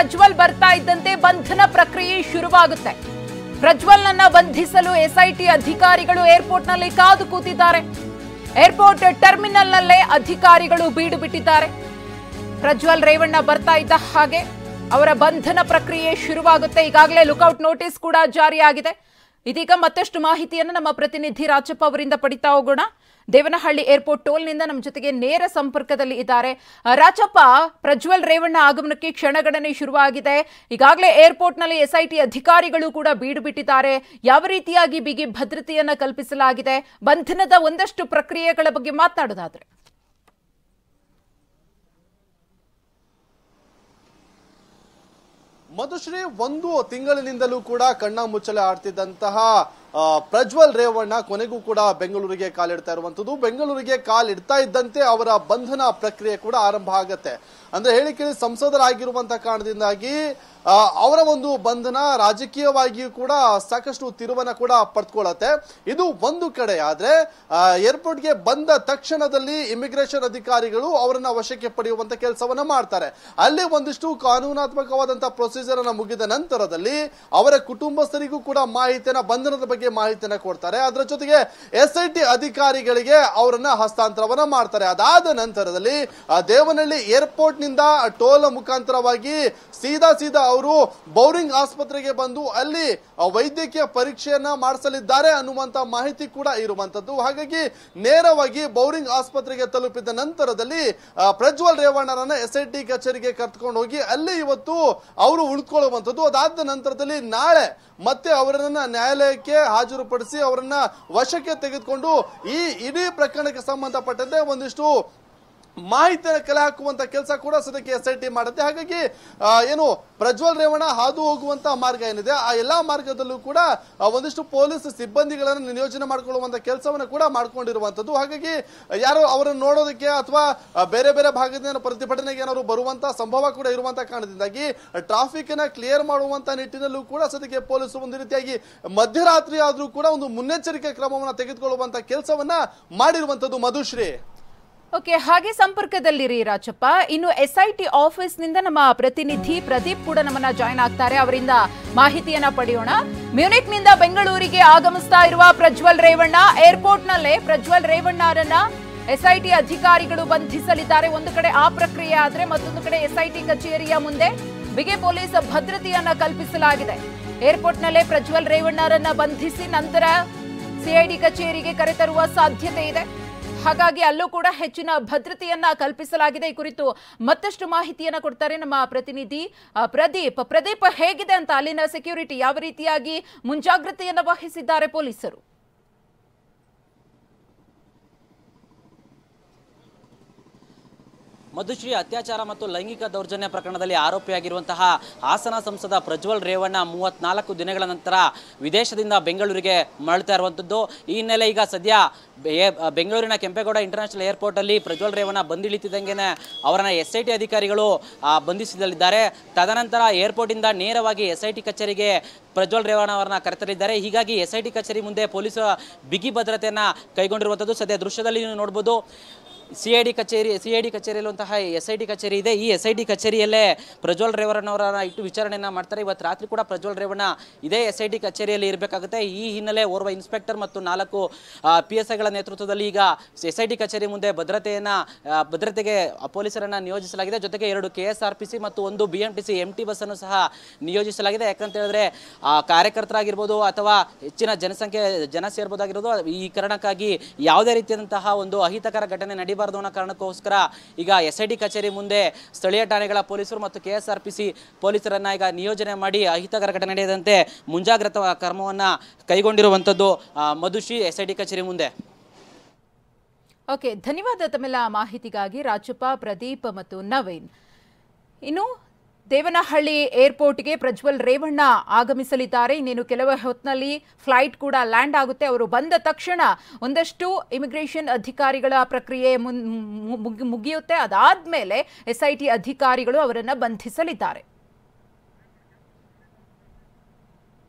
ಪ್ರಜ್ವಲ್ ಬರ್ತಾ ಇದ್ದಂತೆ ಬಂಧನ ಪ್ರಕ್ರಿಯೆ ಶುರುವಾಗುತ್ತೆ. ಪ್ರಜ್ವಲ್ನನ್ನ ಬಂಧಿಸಲು ಎಸ್ಐಟಿ ಅಧಿಕಾರಿಗಳು ಏರ್ಪೋರ್ಟ್ನಲ್ಲಿ ಕಾದು ಕೂತಿದ್ದಾರೆ. ಏರ್ಪೋರ್ಟ್ ಟರ್ಮಿನಲ್ನಲ್ಲೇ ಅಧಿಕಾರಿಗಳು ಬೀಡು ಬಿಟ್ಟಿದ್ದಾರೆ. ಪ್ರಜ್ವಲ್ ರೇವಣ್ಣ ಬರ್ತಾ ಇದ್ದ ಹಾಗೆ ಅವರ ಬಂಧನ ಪ್ರಕ್ರಿಯೆ ಶುರುವಾಗುತ್ತೆ. ಈಗಾಗಲೇ ಲುಕ್ಔಟ್ ನೋಟಿಸ್ ಕೂಡ ಜಾರಿಯಾಗಿದೆ. ಇದೀಗ ಮತ್ತಷ್ಟು ಮಾಹಿತಿಯನ್ನು ನಮ್ಮ ಪ್ರತಿನಿಧಿ ರಾಜಪ್ಪ ಅವರಿಂದ ಪಡಿತಾ ಹೋಗೋಣ. ದೇವನಹಳ್ಳಿ ಏರ್ಪೋರ್ಟ್ ಟೋಲ್ನಿಂದ ನಮ್ಮ ಜೊತೆಗೆ ನೇರ ಸಂಪರ್ಕದಲ್ಲಿ ಇದ್ದಾರೆ. ರಾಜಪ್ಪ, ಪ್ರಜ್ವಲ್ ರೇವಣ್ಣ ಆಗಮನಕ್ಕೆ ಕ್ಷಣಗಣನೆ ಶುರುವಾಗಿದೆ. ಈಗಾಗಲೇ ಏರ್ಪೋರ್ಟ್ನಲ್ಲಿ ಎಸ್ಐಟಿ ಅಧಿಕಾರಿಗಳು ಕೂಡ ಬೀಡು ಬಿಟ್ಟಿದ್ದಾರೆ. ಯಾವ ರೀತಿಯಾಗಿ ಬಿಗಿ ಭದ್ರತೆಯನ್ನ ಕಲ್ಪಿಸಲಾಗಿದೆ? ಬಂಧನದ ಒಂದಷ್ಟು ಪ್ರಕ್ರಿಯೆಗಳ ಬಗ್ಗೆ ಮಾತನಾಡೋದಾದ್ರೆ. ಮಧುಶ್ರೀ, ಒಂದು ತಿಂಗಳಿನಿಂದಲೂ ಕೂಡ ಕಣ್ಣ ಮುಚ್ಚಲೆ ಆಡ್ತಿದ್ದಂತಹ ಪ್ರಜ್ವಲ್ ರೇವಣ್ಣ ಕೊನೆಗೂ ಕೂಡ ಬೆಂಗಳೂರಿಗೆ ಕಾಲಿಡ್ತಾ ಇರುವಂತದ್ದು. ಬೆಂಗಳೂರಿಗೆ ಕಾಲಿಡ್ತಾ ಇದ್ದಂತೆ ಅವರ ಬಂಧನ ಪ್ರಕ್ರಿಯೆ ಕೂಡ ಆರಂಭ ಆಗತ್ತೆ. ಅಂದ್ರೆ ಹೇಳಿ ಕೇಳಿ ಸಂಸದರಾಗಿರುವಂತಹ ಕಾರಣದಿಂದಾಗಿ ಅವರ ಒಂದು ಬಂಧನ ರಾಜಕೀಯವಾಗಿಯೂ ಕೂಡ ಸಾಕಷ್ಟು ತಿರುವನ್ನ ಕೂಡ ಪಡೆದುಕೊಳ್ಳುತ್ತೆ. ಇದು ಒಂದು ಕಡೆ ಆದ್ರೆ ಏರ್ಪೋರ್ಟ್ಗೆ ಬಂದ ತಕ್ಷಣದಲ್ಲಿ ಇಮಿಗ್ರೇಷನ್ ಅಧಿಕಾರಿಗಳು ಅವರನ್ನ ವಶಕ್ಕೆ ಪಡೆಯುವಂತ ಕೆಲಸವನ್ನ ಮಾಡ್ತಾರೆ. ಅಲ್ಲಿ ಒಂದಿಷ್ಟು ಕಾನೂನಾತ್ಮಕವಾದಂತಹ ಪ್ರೊಸೀಜರ್ ಅನ್ನ ಮುಗಿದ ನಂತರದಲ್ಲಿ ಅವರ ಕುಟುಂಬಸ್ಥರಿಗೂ ಕೂಡ ಮಾಹಿತಿಯನ್ನ, ಬಂಧನದ ಬಗ್ಗೆ ಮಾಹಿತಿಯನ್ನ ಕೊಡ್ತಾರೆ. ಅದರ ಜೊತೆಗೆ ಎಸ್ಐಟಿ ಅಧಿಕಾರಿಗಳಿಗೆ ಅವರನ್ನ ಹಸ್ತಾಂತರವನ್ನ ಮಾಡ್ತಾರೆ. ಅದಾದ ನಂತರದಲ್ಲಿ ದೇವನಹಳ್ಳಿ ಏರ್ಪೋರ್ಟ್ ನಿಂದ ಟೋಲ್ ಮುಖಾಂತರವಾಗಿ ಸೀದಾ ಅವರು ಬೌರಿಂಗ್ ಆಸ್ಪತ್ರೆಗೆ ಬಂದು ಅಲ್ಲಿ ವೈದ್ಯಕೀಯ ಪರೀಕ್ಷೆಯನ್ನ ಮಾಡಿಸಲಿದ್ದಾರೆ ಅನ್ನುವಂತ ಮಾಹಿತಿ ಕೂಡ ಇರುವಂತದ್ದು. ಹಾಗಾಗಿ ನೇರವಾಗಿ ಬೌರಿಂಗ್ ಆಸ್ಪತ್ರೆಗೆ ತಲುಪಿದ ನಂತರದಲ್ಲಿ ಪ್ರಜ್ವಲ್ ರೇವಣ್ಣರನ್ನ ಎಸ್ಐಟಿ ಕಚೇರಿಗೆ ಕರ್ಕೊಂಡು ಹೋಗಿ ಅಲ್ಲಿ ಇವತ್ತು ಅವರು ಉಳಿದುಕೊಳ್ಳುವಂತದ್ದು. ಅದಾದ ನಂತರದಲ್ಲಿ ನಾಳೆ ಮತ್ತೆ ಅವರನ್ನ ನ್ಯಾಯಾಲಯಕ್ಕೆ ಹಾಜರುಪಡಿಸಿ ಅವರನ್ನ ವಶಕ್ಕೆ ತೆಗೆದುಕೊಂಡು ಈ ಇಡೀ ಪ್ರಕರಣಕ್ಕೆ ಸಂಬಂಧಪಟ್ಟಂತೆ ಒಂದಿಷ್ಟು ಮಾಹಿತಿಯನ್ನು ಕಲೆ ಹಾಕುವಂತ ಕೆಲಸ ಕೂಡ ಸದ್ಯಕ್ಕೆ ಎಸ್ಐಟಿ ಮಾಡುತ್ತೆ. ಹಾಗಾಗಿ ಏನು ಪ್ರಜ್ವಲ್ ರೇವಣ್ಣ ಹಾದು ಹೋಗುವಂತ ಮಾರ್ಗ ಏನಿದೆ ಆ ಎಲ್ಲಾ ಮಾರ್ಗದಲ್ಲೂ ಕೂಡ ಒಂದಿಷ್ಟು ಪೊಲೀಸ್ ಸಿಬ್ಬಂದಿಗಳನ್ನು ನಿಯೋಜನೆ ಮಾಡಿಕೊಳ್ಳುವಂತ ಕೆಲಸವನ್ನು ಕೂಡ ಮಾಡ್ಕೊಂಡಿರುವಂತದ್ದು. ಹಾಗಾಗಿ ಯಾರು ಅವರನ್ನು ನೋಡೋದಕ್ಕೆ ಅಥವಾ ಬೇರೆ ಬೇರೆ ಭಾಗದಿಂದ ಪ್ರತಿಭಟನೆಗೆ ಏನಾದ್ರು ಬರುವಂತ ಸಂಭವ ಕೂಡ ಇರುವಂತ ಕಾರಣದಿಂದಾಗಿ ಟ್ರಾಫಿಕ್ ಅನ್ನ ಕ್ಲಿಯರ್ ಮಾಡುವಂತ ನಿಟ್ಟಿನಲ್ಲೂ ಕೂಡ ಸದ್ಯಕ್ಕೆ ಪೊಲೀಸರು ಒಂದು ರೀತಿಯಾಗಿ ಮಧ್ಯರಾತ್ರಿ ಆದ್ರೂ ಕೂಡ ಒಂದು ಮುನ್ನೆಚ್ಚರಿಕೆ ಕ್ರಮವನ್ನು ತೆಗೆದುಕೊಳ್ಳುವಂತ ಕೆಲಸವನ್ನ ಮಾಡಿರುವಂತದ್ದು. ಮಧುಶ್ರೀ, ಓಕೆ, ಹಾಗೆ ಸಂಪರ್ಕದಲ್ಲಿರಿ ರಾಜಪ್ಪ. ಇನ್ನು ಎಸ್ಐಟಿ ಆಫೀಸ್ ನಿಂದ ನಮ್ಮ ಪ್ರತಿನಿಧಿ ಪ್ರದೀಪ್ ಕೂಡ ನಮ್ಮನ್ನ ಜಾಯ್ನ್ ಆಗ್ತಾರೆ. ಅವರಿಂದ ಮಾಹಿತಿಯನ್ನ ಪಡೆಯೋಣ. ಮ್ಯೂನಿಕ್ ನಿಂದ ಬೆಂಗಳೂರಿಗೆ ಆಗಮಿಸ್ತಾ ಇರುವ ಪ್ರಜ್ವಲ್ ರೇವಣ್ಣ, ಏರ್ಪೋರ್ಟ್ ನಲ್ಲೇ ಪ್ರಜ್ವಲ್ ರೇವಣ್ಣರನ್ನ ಎಸ್ಐಟಿ ಅಧಿಕಾರಿಗಳು ಬಂಧಿಸಲಿದ್ದಾರೆ. ಒಂದು ಕಡೆ ಆ ಪ್ರಕ್ರಿಯೆ ಆದ್ರೆ ಮತ್ತೊಂದು ಕಡೆ ಎಸ್ಐಟಿ ಕಚೇರಿಯ ಮುಂದೆ ಬಿಗಿ ಪೊಲೀಸ್ ಭದ್ರತೆಯನ್ನ ಕಲ್ಪಿಸಲಾಗಿದೆ. ಏರ್ಪೋರ್ಟ್ ನಲ್ಲೇ ಪ್ರಜ್ವಲ್ ರೇವಣ್ಣರನ್ನ ಬಂಧಿಸಿ ನಂತರ ಸಿಐಡಿ ಕಚೇರಿಗೆ ಕರೆತರುವ ಸಾಧ್ಯತೆ ಇದೆ. ಹಾಗಾಗಿ ಅಲ್ಲೂ ಕೂಡ ಹೆಚ್ಚಿನ ಭದ್ರತೆಯನ್ನ ಕಲ್ಪಿಸಲಾಗಿದೆ. ಈ ಕುರಿತು ಮತ್ತಷ್ಟು ಮಾಹಿತಿಯನ್ನ ಕೊಡ್ತಾರೆ ನಮ್ಮ ಪ್ರತಿನಿಧಿ ಪ್ರದೀಪ್, ಹೇಗಿದೆ ಅಂತ ಅಲ್ಲಿನ ಸೆಕ್ಯೂರಿಟಿ, ಯಾವ ರೀತಿಯಾಗಿ ಮುಂಜಾಗ್ರತೆಯನ್ನ ವಹಿಸಿದ್ದಾರೆ ಪೊಲೀಸರು? ಮಧುಶ್ರೀ, ಅತ್ಯಾಚಾರ ಮತ್ತು ಲೈಂಗಿಕ ದೌರ್ಜನ್ಯ ಪ್ರಕರಣದಲ್ಲಿ ಆರೋಪಿಯಾಗಿರುವಂತಹ ಹಾಸನ ಸಂಸದ ಪ್ರಜ್ವಲ್ ರೇವಣ್ಣ 34 ದಿನಗಳ ನಂತರ ವಿದೇಶದಿಂದ ಬೆಂಗಳೂರಿಗೆ ಮರಳ್ತಾ ಇರುವಂಥದ್ದು. ಈ ಹಿನ್ನೆಲೆ ಈಗ ಸದ್ಯ ಬೆಂಗಳೂರಿನ ಕೆಂಪೇಗೌಡ ಇಂಟರ್ನ್ಯಾಷನಲ್ ಏರ್ಪೋರ್ಟಲ್ಲಿ ಪ್ರಜ್ವಲ್ ರೇವಣ್ಣ ಬಂದಿಳಿತಿದ್ದಂಗೆ ಅವರನ್ನು ಎಸ್ಐಟಿ ಅಧಿಕಾರಿಗಳು ಬಂಧಿಸಲಿದ್ದಾರೆ. ತದನಂತರ ಏರ್ಪೋರ್ಟಿಂದ ನೇರವಾಗಿ ಎಸ್ಐಟಿ ಕಚೇರಿಗೆ ಪ್ರಜ್ವಲ್ ರೇವಣ್ಣ ಅವರನ್ನ ಕರೆತರಲಿದ್ದಾರೆ. ಹೀಗಾಗಿ ಎಸ್ಐಟಿ ಕಚೇರಿ ಮುಂದೆ ಪೊಲೀಸರ ಬಿಗಿ ಭದ್ರತೆಯನ್ನು ಕೈಗೊಂಡಿರುವಂಥದ್ದು. ಸದ್ಯ ದೃಶ್ಯದಲ್ಲಿ ನೀವು ನೋಡ್ಬೋದು, ಸಿಐಡಿ ಕಚೇರಿಯಲ್ಲಿರುವಂತಹ ಎಸ್ಐಟಿ ಕಚೇರಿ ಇದೆ. ಈ ಎಸ್ಐಟಿ ಕಚೇರಿಯಲ್ಲೇ ಪ್ರಜ್ವಲ್ ರೇವಣ್ಣವರನ್ನ ಇಟ್ಟು ವಿಚಾರಣೆಯನ್ನ ಮಾಡ್ತಾರೆ. ಇವತ್ತು ರಾತ್ರಿ ಕೂಡ ಪ್ರಜ್ವಲ್ ರೇವಣ್ಣ ಇದೇ ಎಸ್ಐಟಿ ಕಚೇರಿಯಲ್ಲಿ ಇರಬೇಕಾಗುತ್ತೆ. ಈ ಹಿನ್ನೆಲೆ ಓರ್ವ ಇನ್ಸ್ಪೆಕ್ಟರ್ ಮತ್ತು 4 PSIಗಳ ನೇತೃತ್ವದಲ್ಲಿ ಈಗ ಎಸ್ಐಟಿ ಕಚೇರಿ ಮುಂದೆ ಭದ್ರತೆಗೆ ಪೊಲೀಸರನ್ನ ನಿಯೋಜಿಸಲಾಗಿದೆ. ಜೊತೆಗೆ 2 KSRPC ಮತ್ತು 1 BMTC MT ಬಸ್ ಅನ್ನು ಸಹ ನಿಯೋಜಿಸಲಾಗಿದೆ. ಯಾಕಂತ ಹೇಳಿದ್ರೆ ಕಾರ್ಯಕರ್ತರಾಗಿರ್ಬೋದು ಅಥವಾ ಹೆಚ್ಚಿನ ಜನ ಸೇರ್ಬೋದಾಗಿರೋದು. ಈ ಕಾರಣಕ್ಕಾಗಿ ಯಾವುದೇ ರೀತಿಯಾದಂತಹ ಒಂದು ಅಹಿತಕರ ಘಟನೆ ನಡೀಬಾರದು ಅನ್ನೋ ಕಾರಣಕ್ಕೋಸ್ಕರ ಈಗ ಎಸ್ಐಟಿ ಕಚೇರಿ ಮುಂದೆ ಸ್ಥಳೀಯ ಠಾಣೆಗಳ ಪೊಲೀಸರು ಮತ್ತು KSRPC ಪೊಲೀಸರನ್ನ ಈಗ ನಿಯೋಜನೆ ಮಾಡಿ ಅಹಿತಕರ ಘಟನೆ ನಡೆಯದಂತೆ ಮುಂಜಾಗ್ರತಾ ಕ್ರಮವನ್ನ ಕೈಗೊಂಡಿರುವಂತದ್ದು. ಮಧುಶ್ರೀ, ಎಸ್ಐಟಿ ಕಚೇರಿ ಮುಂದೆ. ಓಕೆ, ಧನ್ಯವಾದ ತಮ್ಮೆಲ್ಲ ಮಾಹಿತಿಗಾಗಿ ರಾಜಪ್ಪ, ಪ್ರದೀಪ್ ಮತ್ತು ನವೀನ್. ಇನ್ನು ದೇವನಹಳ್ಳಿ ಏರ್ಪೋರ್ಟ್ಗೆ ಪ್ರಜ್ವಲ್ ರೇವಣ್ಣ ಆಗಮಿಸಲಿದ್ದಾರೆ. ಇನ್ನೇನು ಕೆಲವು ಹೊತ್ತಿನಲ್ಲಿ ಫ್ಲೈಟ್ ಕೂಡ ಲ್ಯಾಂಡ್ ಆಗುತ್ತೆ. ಅವರು ಬಂದ ತಕ್ಷಣ ಒಂದಷ್ಟು ಇಮಿಗ್ರೇಷನ್ ಅಧಿಕಾರಿಗಳ ಪ್ರಕ್ರಿಯೆ ಮುಗಿಯುತ್ತೆ. ಅದಾದ್ಮೇಲೆ ಎಸ್ಐಟಿ ಅಧಿಕಾರಿಗಳು ಅವರನ್ನು ಬಂಧಿಸಲಿದ್ದಾರೆ.